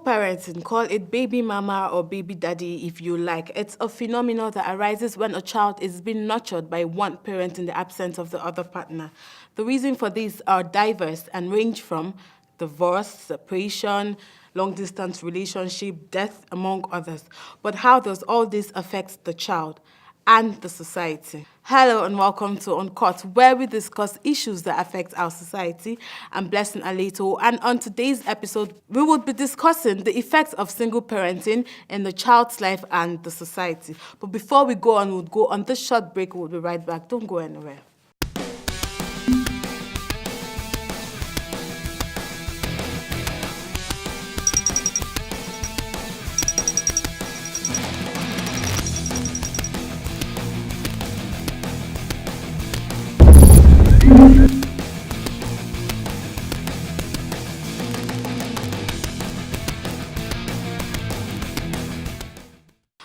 parenting, call it baby mama or baby daddy if you like. It's a phenomenon that arises when a child is being nurtured by one parent in the absence of the other partner. The reason for this are diverse and range from divorce, separation, long distance relationship, death, among others. But how does all this affect the child and the society? Hello and welcome to Uncut, where we discuss issues that affect our society. I'm Blessing Aleto, and on today's episode, we will be discussing the effects of single parenting in the child's life and the society. But before we go on, we'll go on this short break. We'll be right back. Don't go anywhere.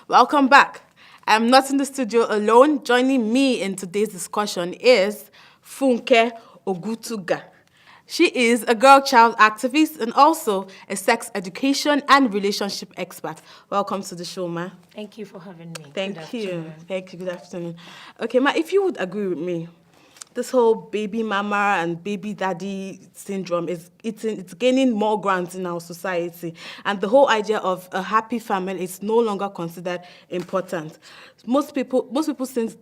Welcome back. I'm not in the studio alone. Joining me in today's discussion is Funke Ogutuga. She is a girl-child activist and also a sex education and relationship expert. Welcome to the show, ma. Thank you for having me. Thank you. Thank you. Good afternoon. Okay, ma, if you would agree with me, this whole baby mama and baby daddy syndrome it's gaining more ground in our society, and the whole idea of a happy family is no longer considered important. Most people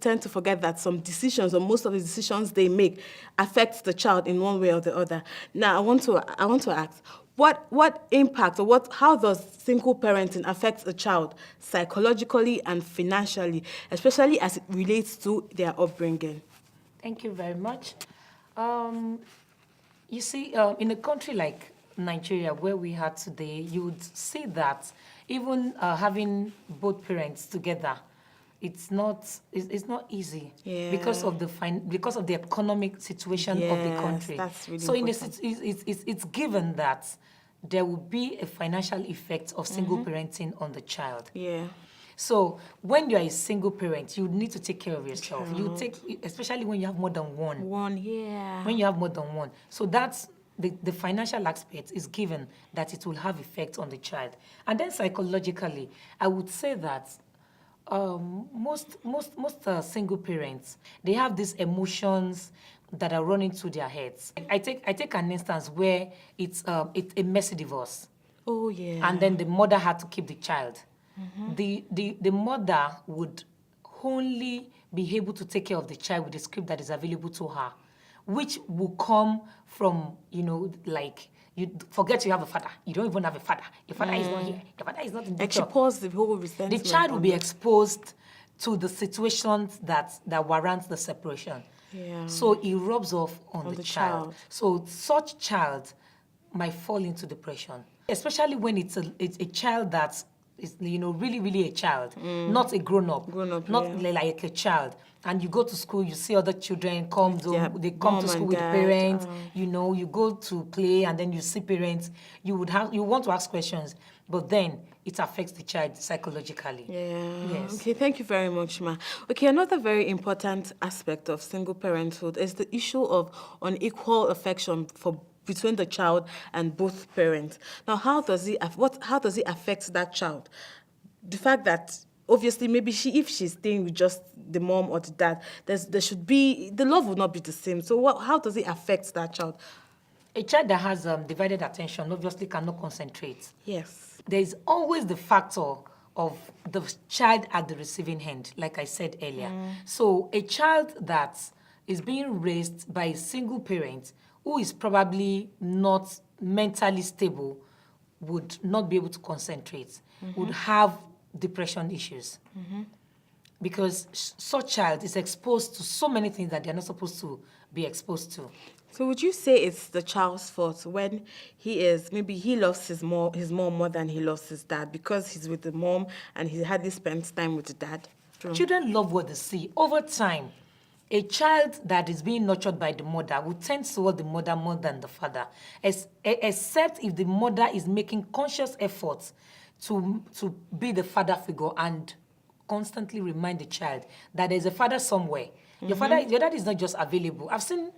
tend to forget that some decisions, or most of the decisions they make, affect the child in one way or the other. Now, I want to ask, what impact or how does single parenting affect a child psychologically and financially, especially as it relates to their upbringing? Thank you very much. You see, in a country like Nigeria, where we are today, you would see that even having both parents together, it's not easy, because of the economic situation of the country. That's really so important. it's given that there will be a financial effect of single parenting on the child. Yeah. So when you are a single parent, you need to take care of yourself. Especially when you have more than one. When you have more than one. So that's the financial aspect is given that it will have effect on the child. And then psychologically, I would say that most single parents, they have these emotions that are running through their heads. I take an instance where it's a messy divorce. Oh yeah. And then the mother had to keep the child. The mother would only be able to take care of the child with the script that is available to her, which will come from, like, you forget you have a father. You don't even have a father. Your father is not here. Your father is not in the job. Expose the whole resentment. The child will be exposed to the situations that warrant the separation. Yeah. So it rubs off on the child. So such child might fall into depression, especially when it's a child that is, really, really a child, not a grown-up, not like a child. And you go to school, you see other children come, they come to school with the parents, you go to play, and then you see parents. You want to ask questions, but then it affects the child psychologically. Yeah. Yes. Okay, thank you very much, ma. Okay, another very important aspect of single parenthood is the issue of unequal affection between the child and both parents. Now, how does it affect that child? The fact that obviously maybe if she's staying with just the mom or the dad, the love will not be the same. So how does it affect that child? A child that has divided attention obviously cannot concentrate. Yes. There is always the factor of the child at the receiving end, like I said earlier. So a child that is being raised by a single parent who is probably not mentally stable would not be able to concentrate, would have depression issues. Because such child is exposed to so many things that they're not supposed to be exposed to. So would you say it's the child's fault when maybe he loves his mom more than he loves his dad because he's with the mom and he hardly spends time with the dad? True. Children love what they see. Over time, a child that is being nurtured by the mother will tend toward the mother more than the father, except if the mother is making conscious efforts to be the father figure and constantly remind the child that there's a father somewhere. Your dad is not just available. I've seen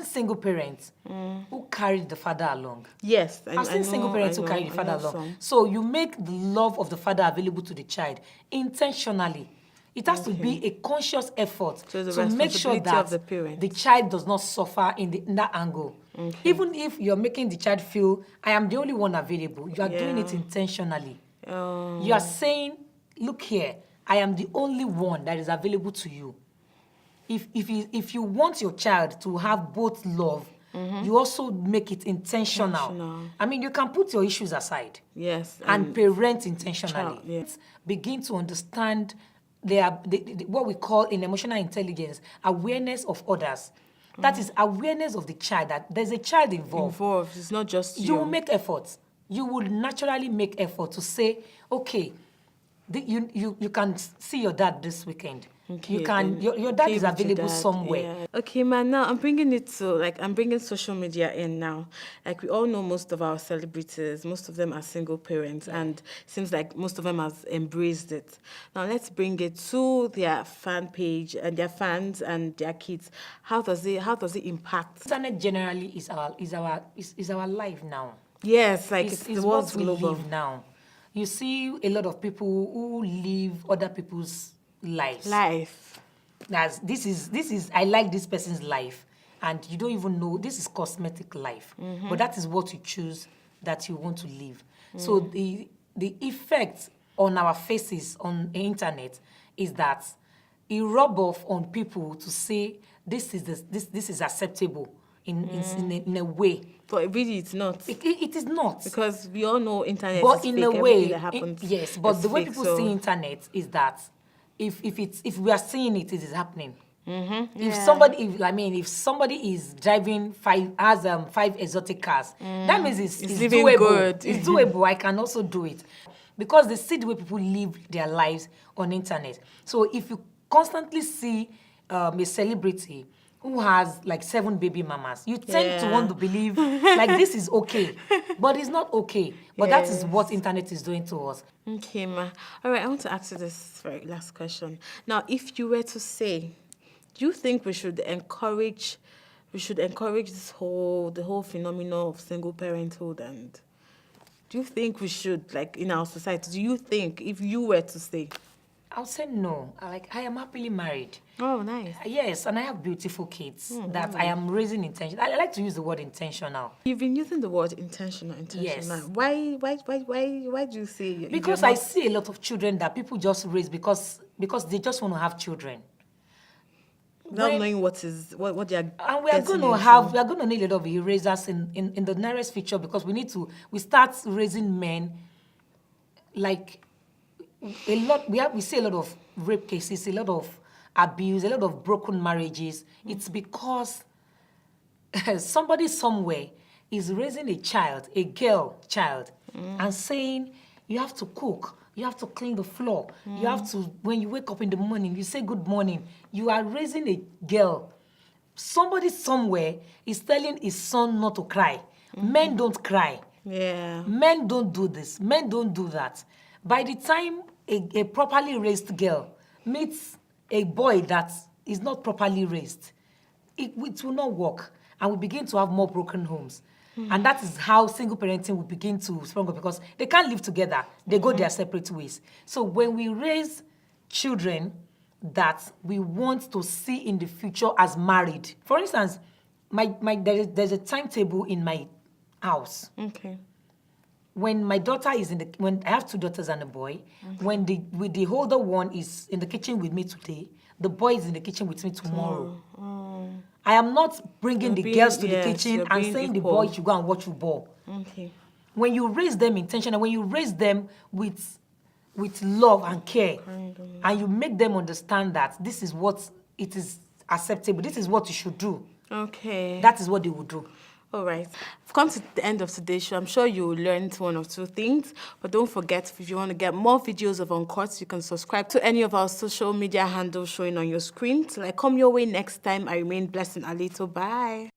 single parents who carried the father along. Yes, I've seen single parents who carry the father along. So you make the love of the father available to the child intentionally. It has to be a conscious effort to make sure that the child does not suffer in that angle. Even if you're making the child feel, I am the only one available, you are doing it intentionally. You are saying, look here, I am the only one that is available to you. If you want your child to have both love, you also make it intentional. I mean, you can put your issues aside. Yes. And parent intentionally. Begin to understand what we call in emotional intelligence, awareness of others. That is awareness of the child, that there's a child involved. It's not just you. You will make efforts. You will naturally make effort to say, okay, you can see your dad this weekend. Okay, you can your dad is available somewhere. Yeah. Okay, man. Now I'm bringing social media in now. Like we all know, most of our celebrities, most of them are single parents, and it seems like most of them has embraced it. Now let's bring it to their fan page and their fans and their kids. How does it impact? Internet generally is our life now. Yes, like it's what we live now. You see a lot of people who live other people's lives. This is I like this person's life, and you don't even know this is cosmetic life. But that is what you choose that you want to live. So the effect on our faces on the internet is that it rub off on people to say this is acceptable in a way. But really, it's not. It is not. Because we all know internet but is in fake. a way, that happens yes. But the way fake, people see internet is that if we are seeing it, it is happening. If somebody is driving five exotic cars, that means it's doable. Good. It's doable. I can also do it, because they see the way people live their lives on internet. So if you constantly see a celebrity who has like 7 baby mamas, you tend to want to believe like this is okay, but it's not okay. But that is what internet is doing to us. Okay, ma. All right, I want to ask you this very last question. Now, if you were to say, do you think we should encourage the whole phenomenon of single parenthood, and do you think we should, like in our society, do you think, if you were to say? I'll say no. I am happily married. Oh, nice. Yes, and I have beautiful kids that I am raising intentional. I like to use the word intentional. You've been using the word intentional. Yes. Why do you say? Because I see a lot of children that people just raise because they just want to have children. Not knowing what they are. And we are going to need a lot of erasers in the nearest future, because we start raising men like a lot. We see a lot of rape cases, a lot of abuse, a lot of broken marriages. It's because somebody somewhere is raising a girl child, and saying, you have to cook, you have to clean the floor, you have to, when you wake up in the morning, you say good morning. You are raising a girl. Somebody somewhere is telling his son not to cry. Men don't cry. Yeah. Men don't do this. Men don't do that. By the time a properly raised girl meets a boy that is not properly raised, it will not work, and we begin to have more broken homes. And that is how single parenting will begin to sprung up, because they can't live together. They go their separate ways. So when we raise children that we want to see in the future as married, for instance, there's a timetable in my house. Okay. When my daughter when I have 2 daughters and a boy, when the older one is in the kitchen with me today, the boy is in the kitchen with me tomorrow. I am not bringing the girls to the kitchen and saying equal. The boy should go and watch football. Okay. When you raise them intentionally, when you raise them with love and care, and you make them understand that this is what it is acceptable, this is what you should do. Okay. That is what they will do. All right. We've come to the end of today's show. I'm sure you learned 1 or 2 things, but don't forget, if you want to get more videos of Uncut, you can subscribe to any of our social media handles showing on your screen. Till I come your way next time, I remain blessed and Alito. Bye.